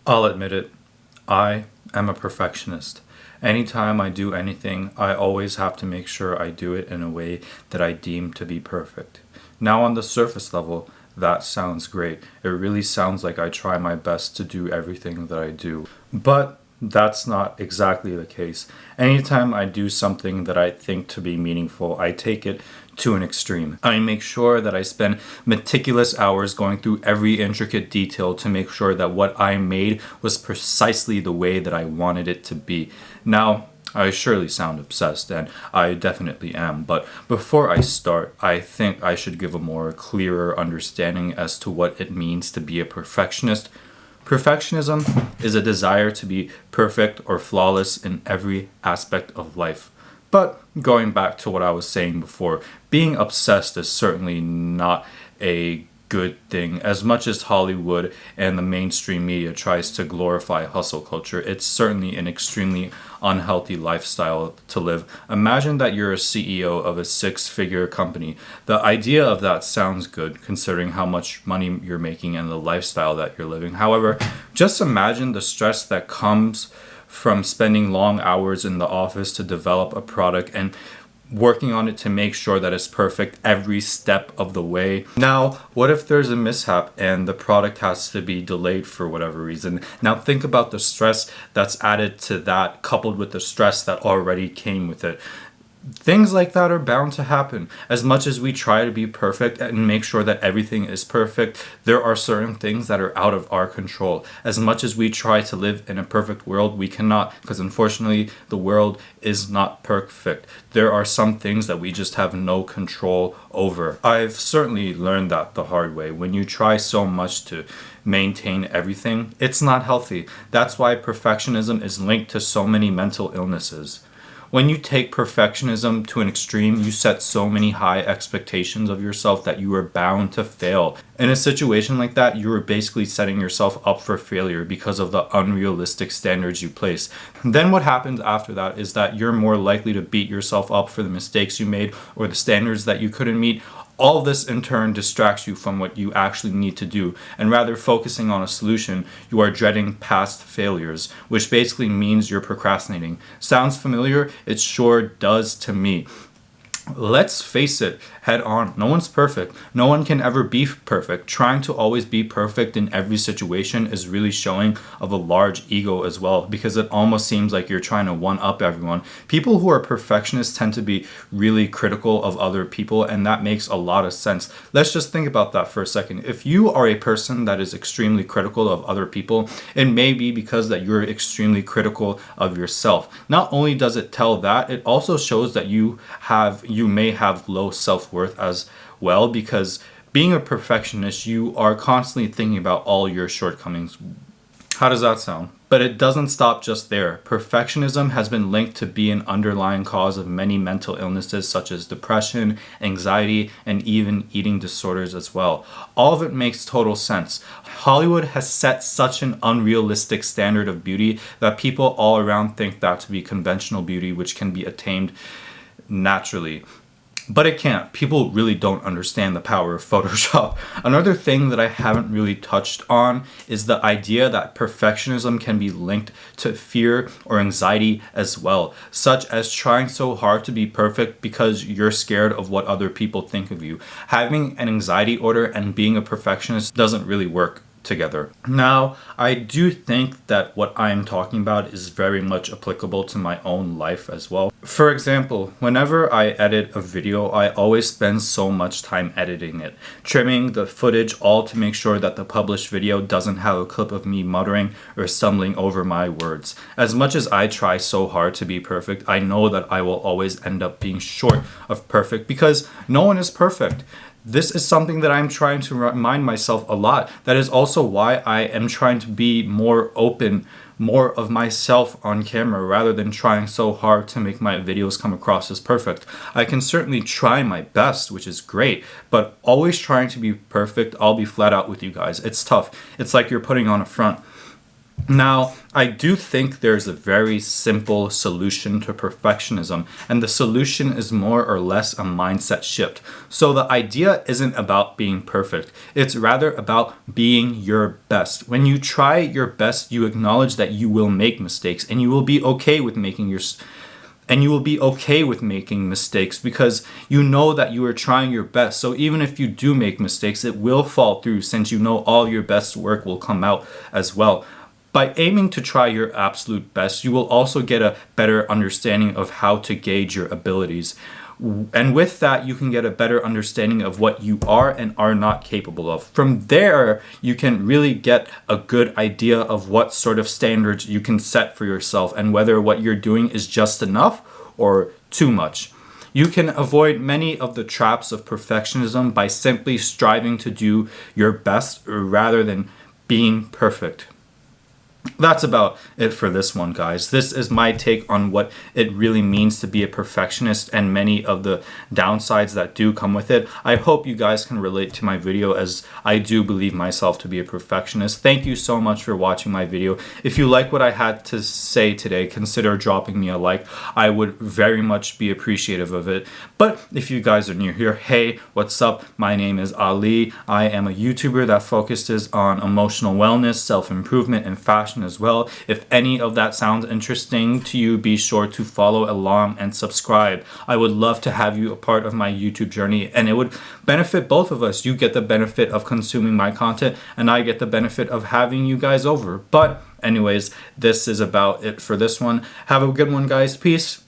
I'll admit it, I am a perfectionist. Anytime I do anything, I always have to make sure I do it in a way that I deem to be perfect. Now, on the surface level, that sounds great. It really sounds like I try my best to do everything that I do. But that's not exactly the case. Anytime I do something that I think to be meaningful, I take it to an extreme. I make sure that I spend meticulous hours going through every intricate detail to make sure that what I made was precisely the way that I wanted it to be. Now, I surely sound obsessed, and I definitely am, but before I start, I think I should give a more clearer understanding as to what it means to be a perfectionist. Perfectionism is a desire to be perfect or flawless in every aspect of life. But going back to what I was saying before, being obsessed is certainly not a good thing. As much as Hollywood and the mainstream media tries to glorify hustle culture, it's certainly an extremely unhealthy lifestyle to live. Imagine that you're a CEO of a six-figure company. The idea of that sounds good considering how much money you're making and the lifestyle that you're living. However, just imagine the stress that comes from spending long hours in the office to develop a product and working on it to make sure that it's perfect every step of the way. Now, what if there's a mishap and the product has to be delayed for whatever reason? Now, think about the stress that's added to that, coupled with the stress that already came with it. Things like that are bound to happen. As much as we try to be perfect and make sure that everything is perfect, there are certain things that are out of our control. As much as we try to live in a perfect world, we cannot, because unfortunately, the world is not perfect. There are some things that we just have no control over. I've certainly learned that the hard way. When you try so much to maintain everything, it's not healthy. That's why perfectionism is linked to so many mental illnesses. When you take perfectionism to an extreme, you set so many high expectations of yourself that you are bound to fail. In a situation like that, you are basically setting yourself up for failure because of the unrealistic standards you place. Then what happens after that is that you're more likely to beat yourself up for the mistakes you made or the standards that you couldn't meet. All this in turn distracts you from what you actually need to do, and rather focusing on a solution, you are dreading past failures, which basically means you're procrastinating. Sounds familiar? It sure does to me. Let's face it head on. No one's perfect. No one can ever be perfect. Trying to always be perfect in every situation is really showing of a large ego as well, because it almost seems like you're trying to one up everyone. People who are perfectionists tend to be really critical of other people, and that makes a lot of sense. Let's just think about that for a second. If you are a person that is extremely critical of other people, it may be because that you're extremely critical of yourself. Not only does it tell that, it also shows that you may have low self-worth as well, because being a perfectionist, you are constantly thinking about all your shortcomings. How does that sound? But it doesn't stop just there. Perfectionism has been linked to be an underlying cause of many mental illnesses such as depression, anxiety, and even eating disorders as well. All of it makes total sense. Hollywood has set such an unrealistic standard of beauty that people all around think that to be conventional beauty, which can be attained naturally. But it can't. People really don't understand the power of Photoshop. Another thing that I haven't really touched on is the idea that perfectionism can be linked to fear or anxiety as well, such as trying so hard to be perfect because you're scared of what other people think of you. Having an anxiety order and being a perfectionist doesn't really work together. Now, I do think that what I'm talking about is very much applicable to my own life as well. For example, whenever I edit a video, I always spend so much time editing it, trimming the footage all to make sure that the published video doesn't have a clip of me muttering or stumbling over my words. As much as I try so hard to be perfect, I know that I will always end up being short of perfect because no one is perfect. This is something that I'm trying to remind myself a lot. That is also why I am trying to be more open, more of myself on camera, rather than trying so hard to make my videos come across as perfect. I can certainly try my best, which is great, but always trying to be perfect, I'll be flat out with you guys. It's tough. It's like you're putting on a front. Now, I do think there's a very simple solution to perfectionism, and the solution is more or less a mindset shift. So the idea isn't about being perfect, it's rather about being your best. When you try your best, you acknowledge that you will make mistakes, and you will be okay with making mistakes because you know that you are trying your best. So even if you do make mistakes, it will fall through since you know all your best work will come out as well. By aiming to try your absolute best, you will also get a better understanding of how to gauge your abilities. And with that, you can get a better understanding of what you are and are not capable of. From there, you can really get a good idea of what sort of standards you can set for yourself and whether what you're doing is just enough or too much. You can avoid many of the traps of perfectionism by simply striving to do your best rather than being perfect. That's about it for this one, guys. This is my take on what it really means to be a perfectionist and many of the downsides that do come with it. I hope you guys can relate to my video, as I do believe myself to be a perfectionist. Thank you so much for watching my video. If you like what I had to say today, consider dropping me a like. I would very much be appreciative of it. But if you guys are new here, hey, what's up? My name is Ali. I am a YouTuber that focuses on emotional wellness, self-improvement, and fashion as well. If any of that sounds interesting to you, be sure to follow along and subscribe. I would love to have you a part of my YouTube journey, and it would benefit both of us. You get the benefit of consuming my content, and I get the benefit of having you guys over. But anyways, this is about it for this one. Have a good one, guys. Peace.